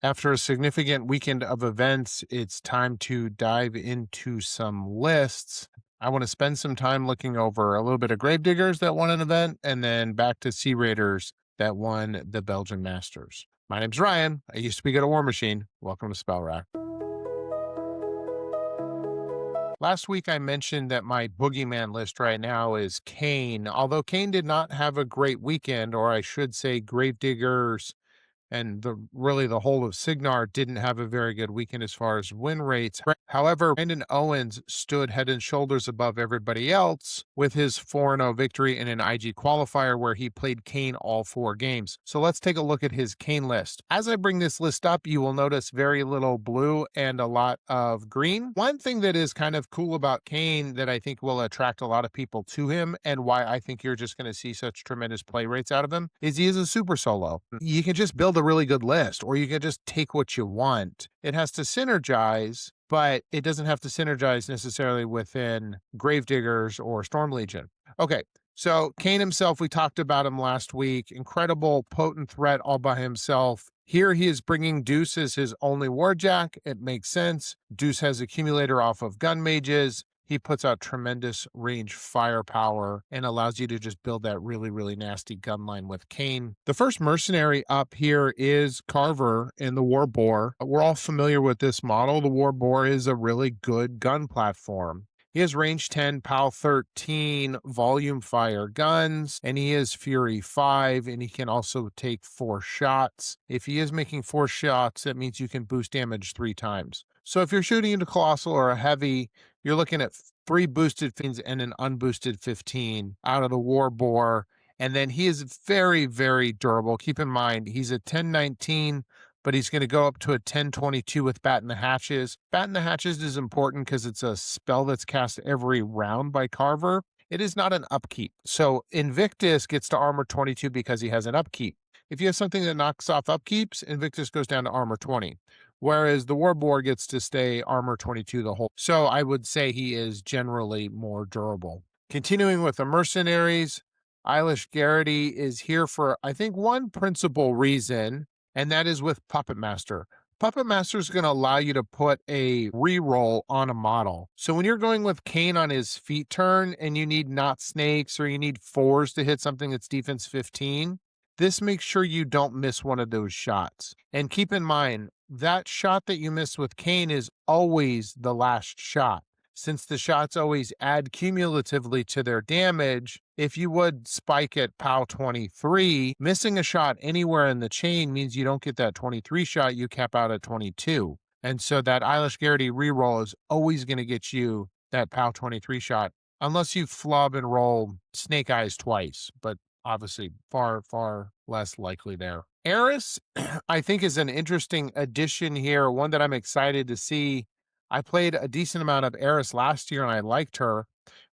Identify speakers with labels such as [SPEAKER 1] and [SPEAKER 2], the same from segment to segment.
[SPEAKER 1] After a significant weekend of events, it's time to dive into some lists. I want to spend some time looking over a little bit of Gravediggers that won an event, and then back to Sea Raiders that won the Belgian Masters. My name's Ryan. I used to be good at Warmachine. Welcome to Spell Rack. Last week, I mentioned that my boogeyman list right now is Kane. Although Kane did not have a great weekend, or I should say, Gravediggers and the whole of Signar didn't have a very good weekend as far as win rates. However, Brandon Owens stood head and shoulders above everybody else with his 4-0 victory in an IG qualifier where he played Kane all 4 games. So let's take a look at his Kane list. As I bring this list up, you will notice very little blue and a lot of green. One thing that is kind of cool about Kane that I think will attract a lot of people to him and why I think you're just going to see such tremendous play rates out of him is he is a super solo. You can just build a really good list, or you can just take what you want. It has to synergize, but it doesn't have to synergize necessarily within Gravediggers or Storm Legion. Okay, so Kane himself, we talked about him last week. Incredible, potent threat all by himself. Here he is bringing Deuce as his only warjack. It makes sense. Deuce has accumulator off of gun mages. He puts out tremendous range firepower and allows you to just build that really, really nasty gun line with Kane. The first mercenary up here is Carver in the War Boar. We're all familiar with this model. The War Boar is a really good gun platform. He has range 10, POW 13, volume fire guns, and he is Fury 5, and he can also take 4 shots. If he is making 4 shots, that means you can boost damage 3 times. So if you're shooting into Colossal or a Heavy, you're looking at 3 boosted 15s and an unboosted 15 out of the War Boar. And then he is very, very durable. Keep in mind, he's a 1019, but he's going to go up to a 1022 with Bat in the Hatches. Bat in the Hatches is important because it's a spell that's cast every round by Carver. It is not an upkeep. So Invictus gets to armor 22 because he has an upkeep. If you have something that knocks off upkeeps, Invictus goes down to armor 20. Whereas the War Boar gets to stay armor 22 the whole. So I would say he is generally more durable. Continuing with the mercenaries, Eilish Garrity is here for, I think, one principal reason, and that is with Puppet Master. Puppet Master is going to allow you to put a reroll on a model. So when you're going with Kane on his feet turn and you need not snakes or you need 4s to hit something that's defense 15, this makes sure you don't miss one of those shots. And keep in mind, that shot that you miss with Kane is always the last shot. Since the shots always add cumulatively to their damage, if you would spike at POW 23, missing a shot anywhere in the chain means you don't get that 23 shot, you cap out at 22. And so that Eilish Garrity reroll is always going to get you that POW 23 shot, unless you flub and roll Snake Eyes twice, but obviously far, far less likely there. Eris, I think, is an interesting addition here, one that I'm excited to see. I played a decent amount of Eris last year and I liked her.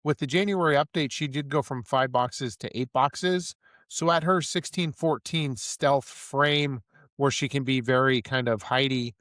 [SPEAKER 1] With the January update, she did go from 5 boxes to 8 boxes. So at her 16-14 stealth frame, where she can be very kind of hidey,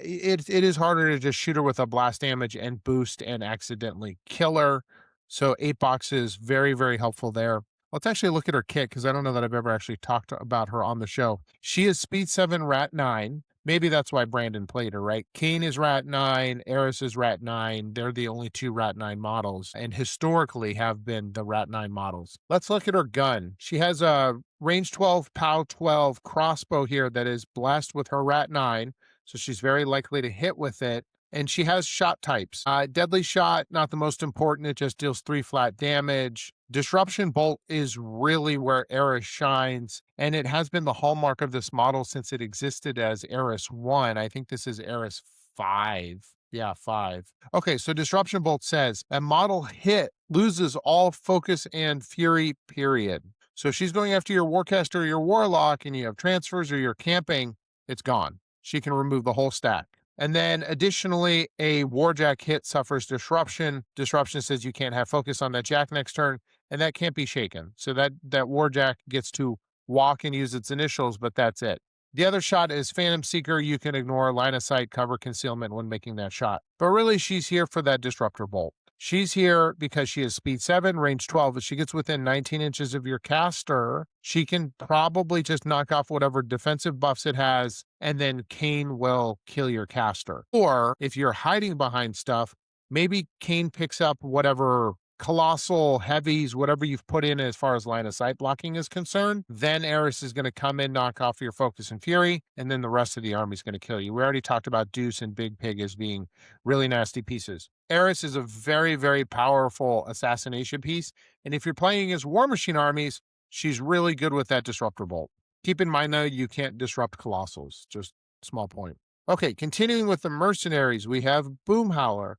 [SPEAKER 1] it is harder to just shoot her with a blast damage and boost and accidentally kill her. So 8 boxes, very, very helpful there. Let's actually look at her kit because I don't know that I've ever actually talked about her on the show. She is Speed 7, Rat 9. Maybe that's why Brandon played her, right? Kane is Rat 9, Eris is Rat 9. They're the only 2 Rat 9 models and historically have been the Rat 9 models. Let's look at her gun. She has a range 12, POW 12 crossbow here that is blessed with her Rat 9. So she's very likely to hit with it. And she has shot types. Deadly shot, not the most important. It just deals 3 flat damage. Disruption bolt is really where Eris shines. And it has been the hallmark of this model since it existed as Eris 1. I think this is Eris 5. Yeah, 5. Okay, so Disruption Bolt says a model hit loses all focus and fury, period. So if she's going after your Warcaster or your Warlock and you have transfers or you're camping, it's gone. She can remove the whole stack. And then additionally, a Warjack hit suffers disruption. Disruption says you can't have focus on that Jack next turn, and that can't be shaken. So that Warjack gets to walk and use its initials, but that's it. The other shot is Phantom Seeker. You can ignore line of sight, cover, concealment when making that shot. But really, she's here for that Disruptor Bolt. She's here because she has speed 7, range 12. If she gets within 19 inches of your caster, she can probably just knock off whatever defensive buffs it has, and then Kane will kill your caster. Or if you're hiding behind stuff, maybe Kane picks up whatever colossal heavies, whatever you've put in as far as line of sight blocking is concerned. Then Eris is going to come in, knock off your focus and fury, and then the rest of the army is going to kill you. We already talked about Deuce and Big Pig as being really nasty pieces. Eris is a very, very powerful assassination piece, and if you're playing as Warmachine armies, she's really good with that Disruptor Bolt. Keep in mind, though, you can't disrupt Colossals. Just small point. Okay, continuing with the mercenaries, we have Boomhowler,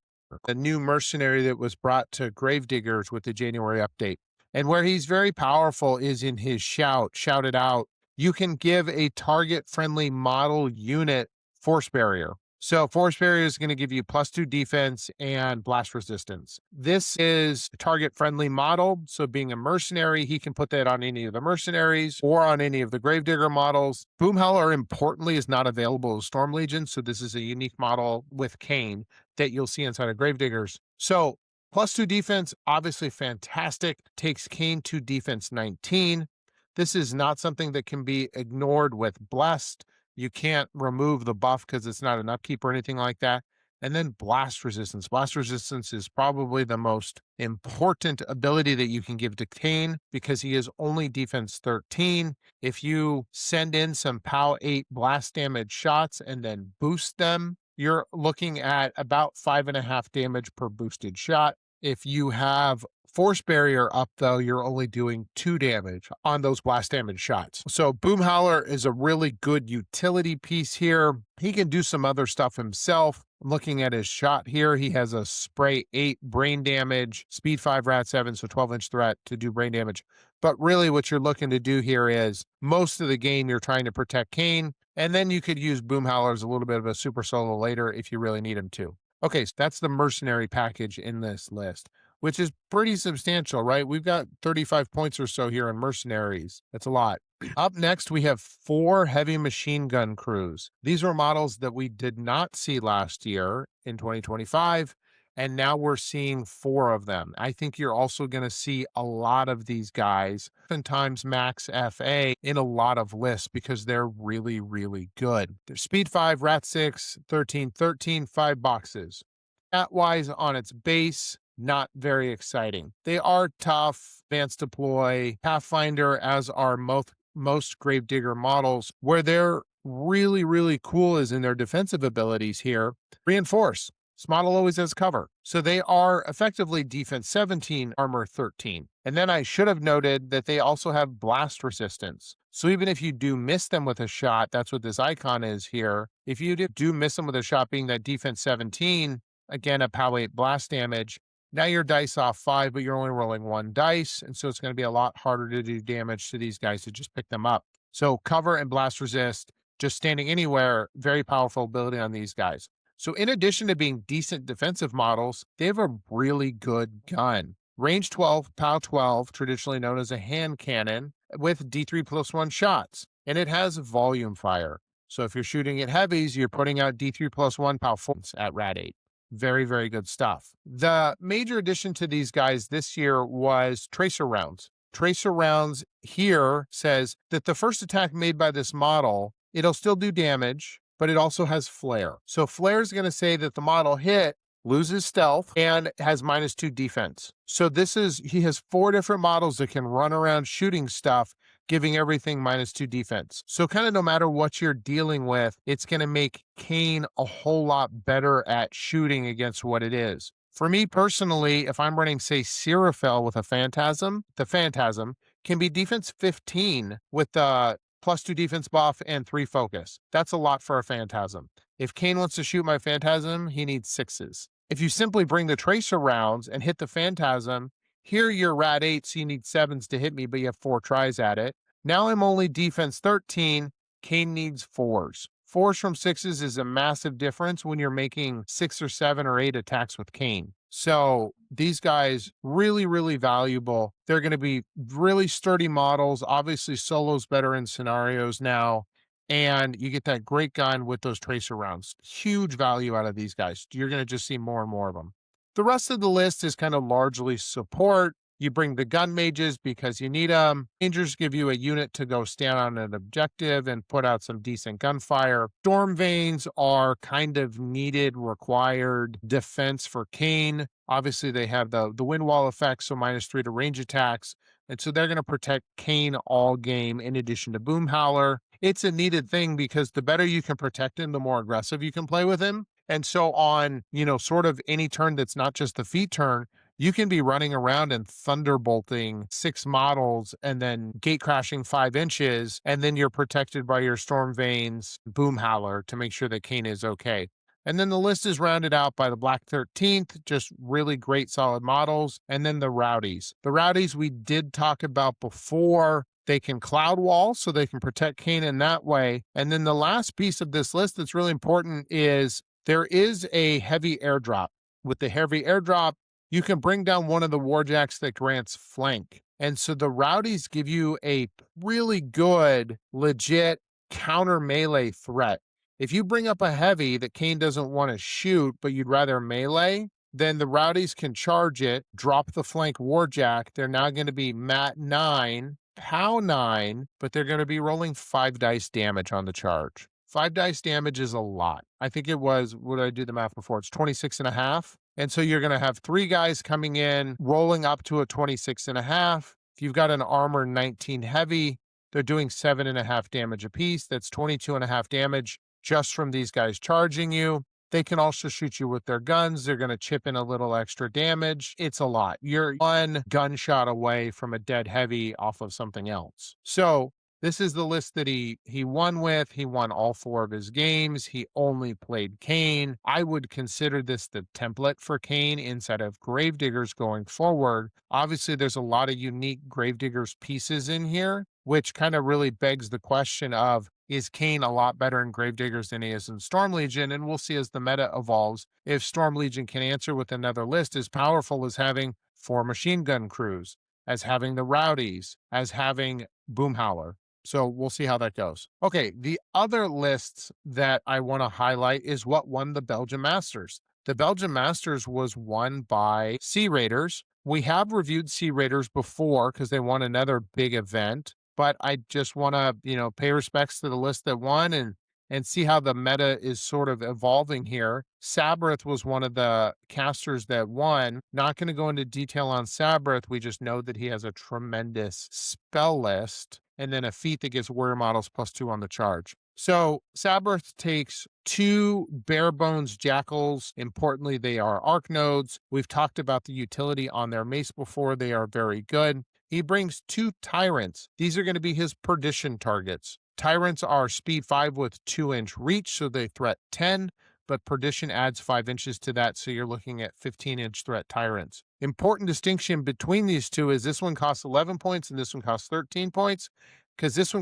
[SPEAKER 1] the new mercenary that was brought to Gravediggers with the January update. And where he's very powerful is in his shout it out. You can give a target-friendly model unit force barrier. So force barrier is going to give you +2 defense and blast resistance. This is a target-friendly model. So being a mercenary, he can put that on any of the mercenaries or on any of the Gravedigger models. Boomhowler, importantly, is not available as Storm Legion. So this is a unique model with Kane that you'll see inside of Gravediggers. So +2 defense, obviously fantastic. Takes Kane to defense 19. This is not something that can be ignored with Blessed. You can't remove the buff because it's not an upkeep or anything like that. And then blast resistance. Blast resistance is probably the most important ability that you can give to Kane because he is only defense 13. If you send in some POW 8 blast damage shots and then boost them, you're looking at about 5.5 damage per boosted shot. If you have force barrier up, though, you're only doing 2 damage on those blast damage shots. So Boomhowler is a really good utility piece here. He can do some other stuff himself. I'm looking at his shot here. He has a spray 8 brain damage, speed 5 rat 7, so 12-inch threat to do brain damage. But really what you're looking to do here is most of the game you're trying to protect Kane, and then you could use Boomhowler as a little bit of a super solo later if you really need him to. Okay, so that's the mercenary package in this list, which is pretty substantial, right? We've got 35 points or so here in mercenaries. That's a lot. Up next, we have 4 heavy machine gun crews. These were models that we did not see last year in 2025, and now we're seeing 4 of them. I think you're also going to see a lot of these guys, oftentimes max FA, in a lot of lists because they're really, really good. They're speed 5, rat 6, 13, 13, 5 boxes. Stat-wise, on its base, not very exciting. They are tough, advanced deploy, Pathfinder, as are most Gravedigger models. Where they're really, really cool is in their defensive abilities here. Reinforce. This model always has cover. So they are effectively defense 17, armor 13. And then I should have noted that they also have blast resistance. So even if you do miss them with a shot, that's what this icon is here. If you do miss them with a shot being that defense 17, again, a POW 8 blast damage, now your dice off 5, but you're only rolling 1 dice. And so it's going to be a lot harder to do damage to these guys to just pick them up. So cover and blast resist, just standing anywhere, very powerful ability on these guys. So in addition to being decent defensive models, they have a really good gun. Range 12, POW 12, traditionally known as a hand cannon, with D3+1 shots. And it has volume fire. So if you're shooting at heavies, you're putting out D3+1 POW 4 at rat 8. Very, very good stuff. The major addition to these guys this year was tracer rounds. Tracer rounds here says that the first attack made by this model, it'll still do damage, but it also has flare. So flare is going to say that the model hit, loses stealth, and has -2 defense. So he has 4 different models that can run around shooting stuff, giving everything -2 defense. So kind of no matter what you're dealing with, it's going to make Kane a whole lot better at shooting against what it is. For me personally, if I'm running, say, Seraphel with a Phantasm, the Phantasm can be defense 15 with the +2 defense buff and 3 focus. That's a lot for a Phantasm. If Kane wants to shoot my Phantasm, he needs 6s. If you simply bring the tracer rounds and hit the Phantasm, here you're rat 8, so you need 7s to hit me, but you have 4 tries at it. Now I'm only defense 13. Kane needs 4s. 4s from 6s is a massive difference when you're making 6 or 7 or 8 attacks with Kane. So these guys, really, really valuable. They're going to be really sturdy models. Obviously, solo's better in scenarios now. And you get that great gun with those tracer rounds. Huge value out of these guys. You're going to just see more and more of them. The rest of the list is kind of largely support. You bring the gun mages because you need them. Rangers give you a unit to go stand on an objective and put out some decent gunfire. Storm veins are kind of needed, required defense for Kane. Obviously, they have the wind wall effect, so -3 to range attacks. And so they're going to protect Kane all game in addition to Boom Howler. It's a needed thing because the better you can protect him, the more aggressive you can play with him. And so on, sort of any turn that's not just the feat turn, you can be running around and thunderbolting 6 models and then gate crashing 5 inches, and then you're protected by your Storm Veins Boom Howler to make sure that Kane is okay. And then the list is rounded out by the Black 13th, just really great solid models, and then the Rowdies. The Rowdies we did talk about before. They can cloud wall, so they can protect Kane in that way. And then the last piece of this list that's really important is there is a heavy airdrop. With the heavy airdrop, you can bring down one of the warjacks that grants flank. And so the Rowdies give you a really good, legit counter melee threat. If you bring up a heavy that Kane doesn't want to shoot, but you'd rather melee, then the Rowdies can charge it, drop the flank warjack. They're now going to be mat 9, POW 9, but they're going to be rolling 5 dice damage on the charge. 5 dice damage is a lot. I think it was, what did I do the math before? It's 26 and a half. And so you're going to have 3 guys coming in, rolling up to a 26 and a half. If you've got an armor 19 heavy, they're doing 7.5 damage apiece. That's 22.5 damage just from these guys charging you. They can also shoot you with their guns. They're going to chip in a little extra damage. It's a lot. You're 1 gunshot away from a dead heavy off of something else. So this is the list that he won with. He won all 4 of his games. He only played Kane. I would consider this the template for Kane inside of Gravediggers going forward. Obviously, there's a lot of unique Gravediggers pieces in here, which kind of really begs the question of, is Kane a lot better in Gravediggers than he is in Storm Legion? And we'll see as the meta evolves if Storm Legion can answer with another list as powerful as having 4 machine gun crews, as having the Rowdies, as having Boom Howler. So we'll see how that goes. Okay, the other lists that I want to highlight is what won the Belgian Masters. The Belgian Masters was won by Sea Raiders. We have reviewed Sea Raiders before because they won another big event, but I just want to, pay respects to the list that won and see how the meta is sort of evolving here. Sabreth was one of the casters that won. Not going to go into detail on Sabreth. We just know that he has a tremendous spell list and then a feat that gives warrior models +2 on the charge. So Sabreth takes 2 bare bones jackals. Importantly, they are arc nodes. We've talked about the utility on their mace before. They are very good. He brings 2 tyrants. These are going to be his perdition targets. Tyrants are speed 5 with 2-inch reach, so they threat 10, but perdition adds 5 inches to that, so you're looking at 15-inch threat tyrants. Important distinction between these two is this one costs 11 points and this one costs 13 points, because this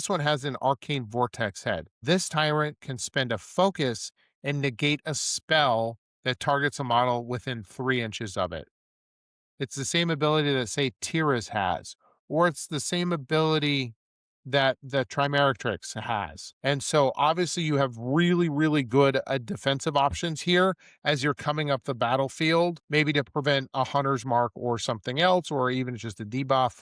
[SPEAKER 1] one has an arcane vortex head. This tyrant can spend a focus and negate a spell that targets a model within 3 inches of it. It's the same ability that, say, Tiras has, or it's the same ability that the Trimeretrix has. And so obviously you have really, really good defensive options here as you're coming up the battlefield, maybe to prevent a hunter's mark or something else, or even just a debuff.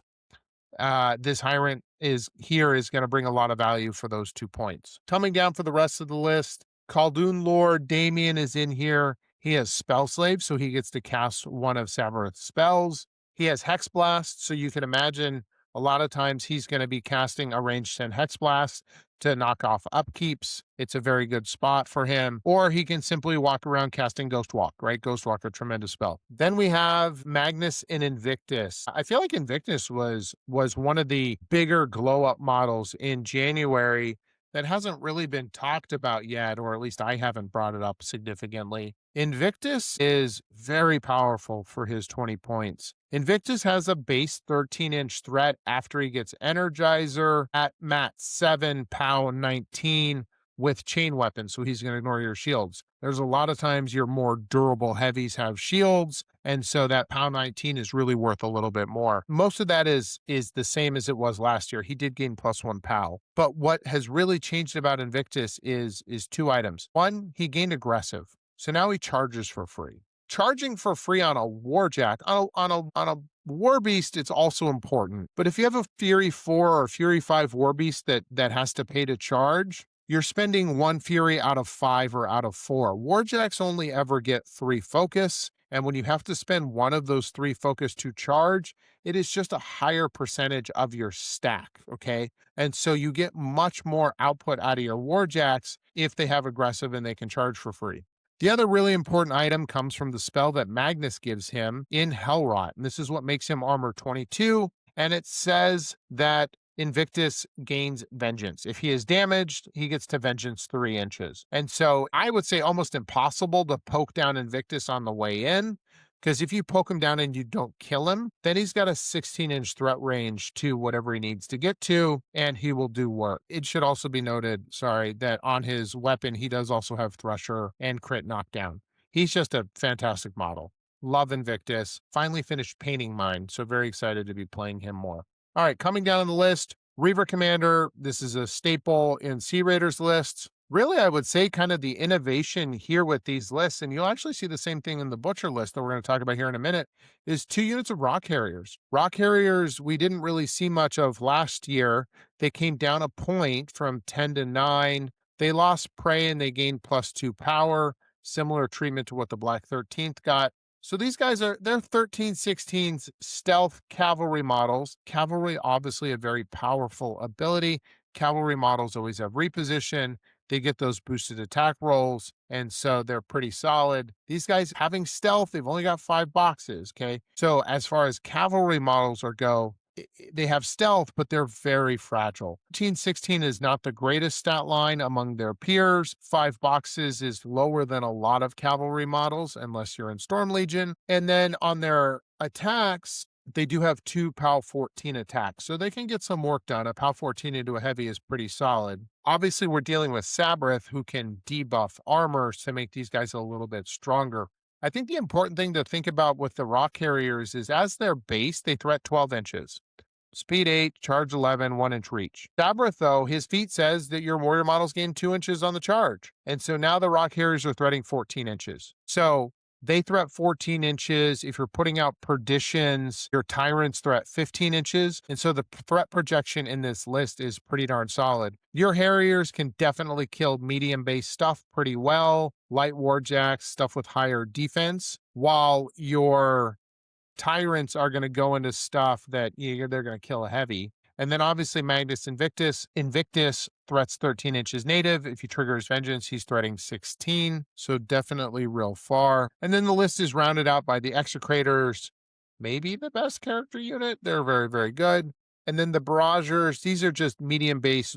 [SPEAKER 1] This tyrant is going to bring a lot of value for those 2 points. Coming down for the rest of the list, Khaldun Lord Damien is in here. He has Spell Slave, so he gets to cast one of Sabreth's spells. He has Hex Blast, so you can imagine a lot of times he's going to be casting a range 10 Hex Blast to knock off upkeeps. It's a very good spot for him. Or he can simply walk around casting Ghost Walk, right? Ghost Walk, a tremendous spell. Then we have Magnus and Invictus. I feel like Invictus was one of the bigger glow-up models in January that hasn't really been talked about yet, or at least I haven't brought it up significantly. Invictus is very powerful for his 20 points. Invictus has a base 13-inch threat after he gets Energizer at mat 7, POW 19 with chain weapons, so he's going to ignore your shields. There's a lot of times your more durable heavies have shields, and so that POW 19 is really worth a little bit more. Most of that is the same as it was last year. He did gain +1 POW. But what has really changed about Invictus is 2 items. One, he gained aggressive. So now he charges for free. Charging for free on a Warjack, on a War Beast, it's also important. But if you have a Fury 4 or Fury 5 War Beast that has to pay to charge, you're spending 1 Fury out of 5 or out of 4. Warjacks only ever get 3 focus, and when you have to spend one of those 3 focus to charge, it is just a higher percentage of your stack, okay? And so you get much more output out of your Warjacks if they have aggressive and they can charge for free. The other really important item comes from the spell that Magnus gives him in Hellrot, and this is what makes him armor 22, and it says that Invictus gains Vengeance. If he is damaged, he gets to Vengeance 3 inches. And so I would say almost impossible to poke down Invictus on the way in, because if you poke him down and you don't kill him, then he's got a 16-inch threat range to whatever he needs to get to, and he will do work. It should also be noted, sorry, that on his weapon, he does also have Thresher and crit knockdown. He's just a fantastic model. Love Invictus. Finally finished painting mine, so very excited to be playing him more. All right, coming down on the list, Reaver Commander. This is a staple in Sea Raiders lists. Really, I would say kind of the innovation here with these lists, and you'll actually see the same thing in the Butcher list that we're going to talk about here in a minute, is 2 units of Rock Harriers. Rock Harriers, we didn't really see much of last year. They came down a point from 10 to 9. They lost Prey and they gained +2 power, similar treatment to what the Black 13th got. So these guys they're 1316s stealth cavalry models. Cavalry, obviously a very powerful ability. Cavalry models always have reposition. They get those boosted attack rolls, and so they're pretty solid. These guys having stealth, they've only got 5 boxes, okay? So as far as cavalry models go, they have stealth, but they're very fragile. 1316 is not the greatest stat line among their peers. 5 boxes is lower than a lot of cavalry models, unless you're in Storm Legion. And then on their attacks, they do have 2 POW 14 attacks, so they can get some work done. A POW 14 into a heavy is pretty solid. Obviously, we're dealing with Sabreth, who can debuff armor to make these guys a little bit stronger. I think the important thing to think about with the Rock Carriers is as their base, they threat 12 inches. Speed 8, charge 11, 1-inch reach. Sabreth, though, his feat says that your warrior models gain 2 inches on the charge. And so now the Rock Harriers are threating 14 inches. So they threat 14 inches. If you're putting out Perditions, your Tyrants threat 15 inches. And so the threat projection in this list is pretty darn solid. Your Harriers can definitely kill medium-based stuff pretty well. Light Warjacks, stuff with higher defense. While your Tyrants are going to go into stuff that they're going to kill a heavy. And then obviously Magnus Invictus. Invictus threats 13 inches native. If you trigger his Vengeance, he's threating 16. So definitely real far. And then the list is rounded out by the Execrators. Maybe the best character unit. They're very, very good. And then the Barragers. These are just medium base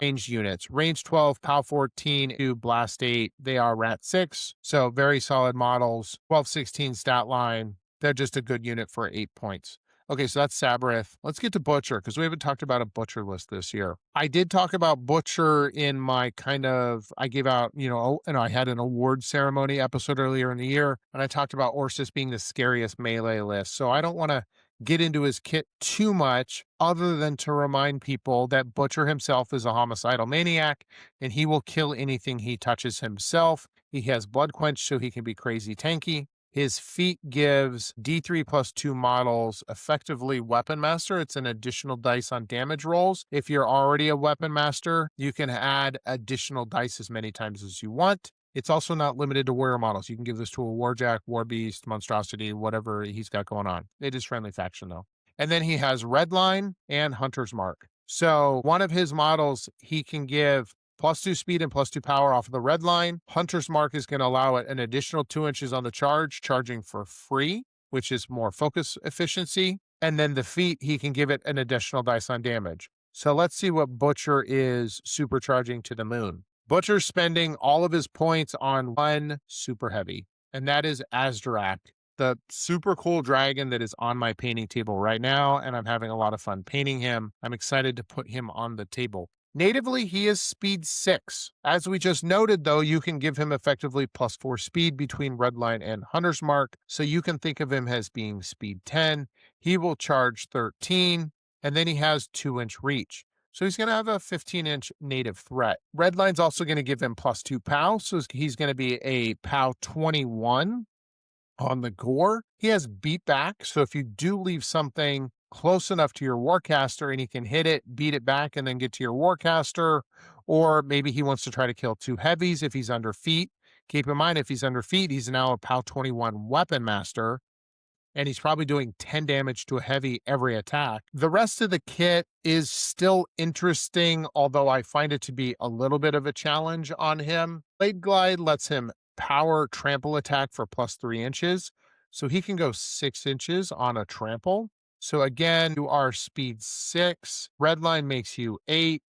[SPEAKER 1] ranged units. Range 12, POW 14 to Blast 8. They are Rat 6. So very solid models. 12-16 stat line. They're just a good unit for 8 points. Okay, so that's Sabreth. Let's get to Butcher, because we haven't talked about a Butcher list this year. I did talk about Butcher in my I gave out, and I had an award ceremony episode earlier in the year, and I talked about Ursus being the scariest melee list. So I don't want to get into his kit too much, other than to remind people that Butcher himself is a homicidal maniac, and he will kill anything he touches himself. He has Blood Quench, so he can be crazy tanky. His feat gives D3 plus 2 models effectively Weapon Master. It's an additional dice on damage rolls. If you're already a Weapon Master, you can add additional dice as many times as you want. It's also not limited to warrior models. You can give this to a Warjack, War Beast, Monstrosity, whatever he's got going on. It is friendly faction though. And then he has Redline and Hunter's Mark. So one of his models, he can give +2 speed and +2 power off of the red line. Hunter's Mark is going to allow it an additional 2 inches on the charge, charging for free, which is more focus efficiency. And then the feat, he can give it an additional dice on damage. So let's see what Butcher is supercharging to the moon. Butcher's spending all of his points on one super heavy, and that is Azdurak, the super cool dragon that is on my painting table right now, and I'm having a lot of fun painting him. I'm excited to put him on the table. Natively, he is speed 6. As we just noted, though, you can give him effectively +4 speed between Redline and Hunter's Mark, so you can think of him as being speed 10. He will charge 13, and then he has 2-inch reach. So he's going to have a 15-inch native threat. Redline's also going to give him +2 POW, so he's going to be a POW 21 on the gore. He has beat back, so if you do leave something close enough to your Warcaster and he can hit it, beat it back, and then get to your Warcaster, or maybe he wants to try to kill 2 heavies if he's under feet. Keep in mind, if he's under feet, he's now a POW 21 Weapon Master, and he's probably doing 10 damage to a heavy every attack. The rest of the kit is still interesting, although I find it to be a little bit of a challenge on him. Blade Glide lets him power trample attack for +3 inches, so he can go 6 inches on a trample. So again, you are speed 6. Redline makes you 8.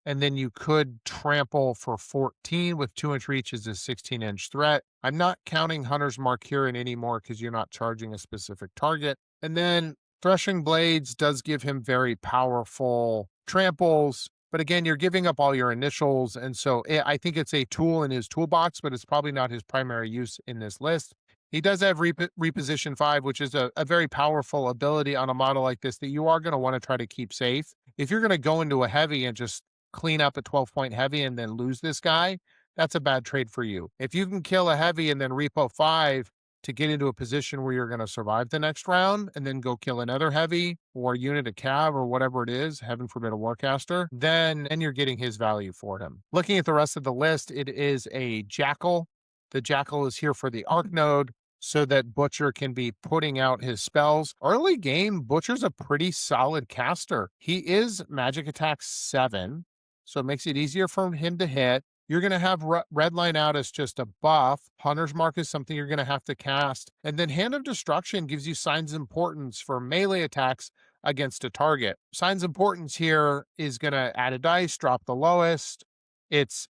[SPEAKER 1] And then you could trample for 14 with 2-inch reach is a 16-inch threat. I'm not counting Hunter's Mark here in anymore because you're not charging a specific target. And then Threshing Blades does give him very powerful tramples, but again, you're giving up all your initials, and so I think it's a tool in his toolbox, but it's probably not his primary use in this list. He does have Reposition 5, which is a very powerful ability on a model like this that you are going to want to try to keep safe. If you're going to go into a heavy and just clean up a 12-point heavy and then lose this guy, that's a bad trade for you. If you can kill a heavy and then repo 5 to get into a position where you're going to survive the next round and then go kill another heavy or unit of cav or whatever it is, heaven forbid a Warcaster, then you're getting his value for him. Looking at the rest of the list, it is a Jackal. The Jackal is here for the Arc node, so that Butcher can be putting out his spells. Early game, Butcher's a pretty solid caster. He is magic attack 7, so it makes it easier for him to hit. You're going to have Redline out as just a buff. Hunter's Mark is something you're going to have to cast. And then Hand of Destruction gives you Signs of Importance for melee attacks against a target. Signs of Importance here is going to add a dice, drop the lowest. It's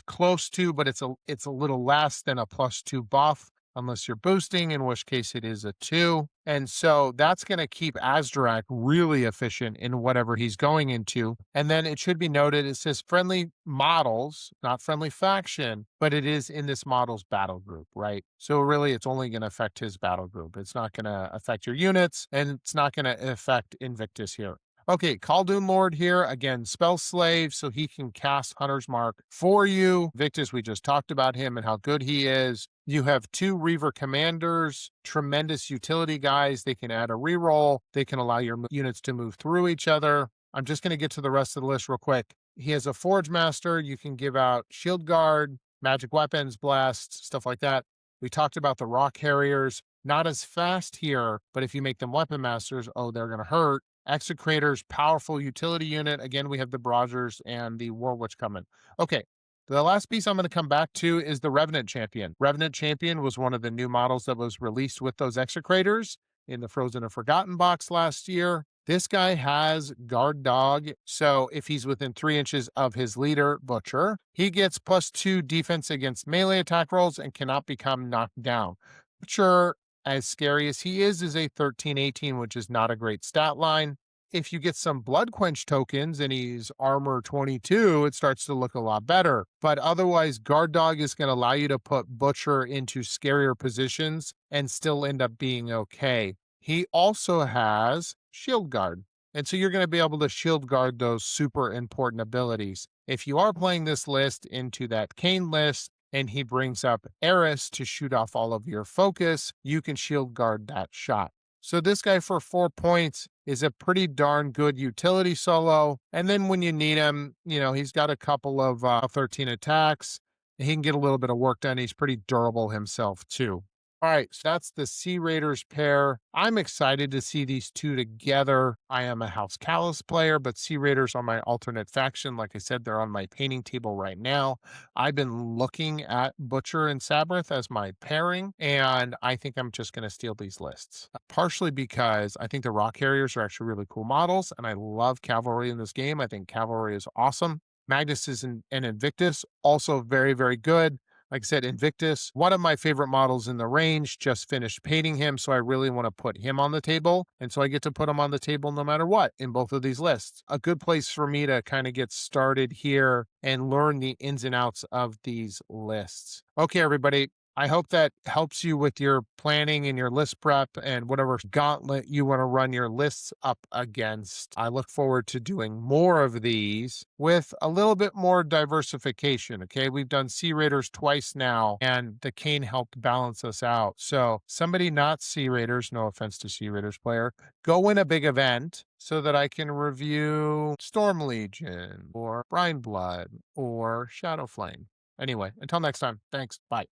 [SPEAKER 1] close to, but it's a little less than a +2 buff, unless you're boosting, in which case it is a 2. And so that's going to keep Azdurak really efficient in whatever he's going into. And then it should be noted, it says friendly models, not friendly faction, but it is in this model's battle group, right? So really, it's only going to affect his battle group. It's not going to affect your units, and it's not going to affect Invictus here. Okay, Khaldun Lord here, again, Spell Slave, so he can cast Hunter's Mark for you. Victus, we just talked about him and how good he is. You have 2 Reaver Commanders, tremendous utility guys. They can add a reroll. They can allow your units to move through each other. I'm just going to get to the rest of the list real quick. He has a Forge Master. You can give out Shield Guard, Magic Weapons, Blast, stuff like that. We talked about the Rock Harriers. Not as fast here, but if you make them Weapon Masters, oh, they're going to hurt. Execrator's powerful utility unit. Again, we have the Brogers and the War Witch coming. Okay, the last piece I'm going to come back to is the Revenant Champion. Revenant Champion was one of the new models that was released with those Execrators in the Frozen and Forgotten box last year. This guy has Guard Dog, so if he's within 3 inches of his leader, Butcher, he gets +2 defense against melee attack rolls and cannot become knocked down. Butcher, as scary as he is a 13-18, which is not a great stat line. If you get some Blood Quench tokens and he's armor 22, it starts to look a lot better. But otherwise, Guard Dog is going to allow you to put Butcher into scarier positions and still end up being okay. He also has Shield Guard. And so you're going to be able to shield guard those super important abilities. If you are playing this list into that Kane list, and he brings up Eris to shoot off all of your focus, you can shield guard that shot. So this guy for 4 points is a pretty darn good utility solo. And then when you need him, he's got a couple of 13 attacks. He can get a little bit of work done. He's pretty durable himself too. All right, so that's the Sea Raiders pair. I'm excited to see these two together. I am a House Callus player, but Sea Raiders are my alternate faction. Like I said, they're on my painting table right now. I've been looking at Butcher and Sabreth as my pairing, and I think I'm just going to steal these lists. Partially because I think the Rock Harriers are actually really cool models, and I love Cavalry in this game. I think Cavalry is awesome. Magnus and Invictus, also very, very good. Like I said, Invictus, one of my favorite models in the range, just finished painting him, so I really want to put him on the table. And so I get to put him on the table no matter what in both of these lists. A good place for me to kind of get started here and learn the ins and outs of these lists. Okay, everybody, I hope that helps you with your planning and your list prep and whatever gauntlet you want to run your lists up against. I look forward to doing more of these with a little bit more diversification. Okay. We've done C Raiders twice now, and the Kane helped balance us out. So, somebody not C Raiders, no offense to C Raiders player, go win a big event so that I can review Storm Legion or Brine Blood or Shadow Flame. Anyway, until next time, thanks. Bye.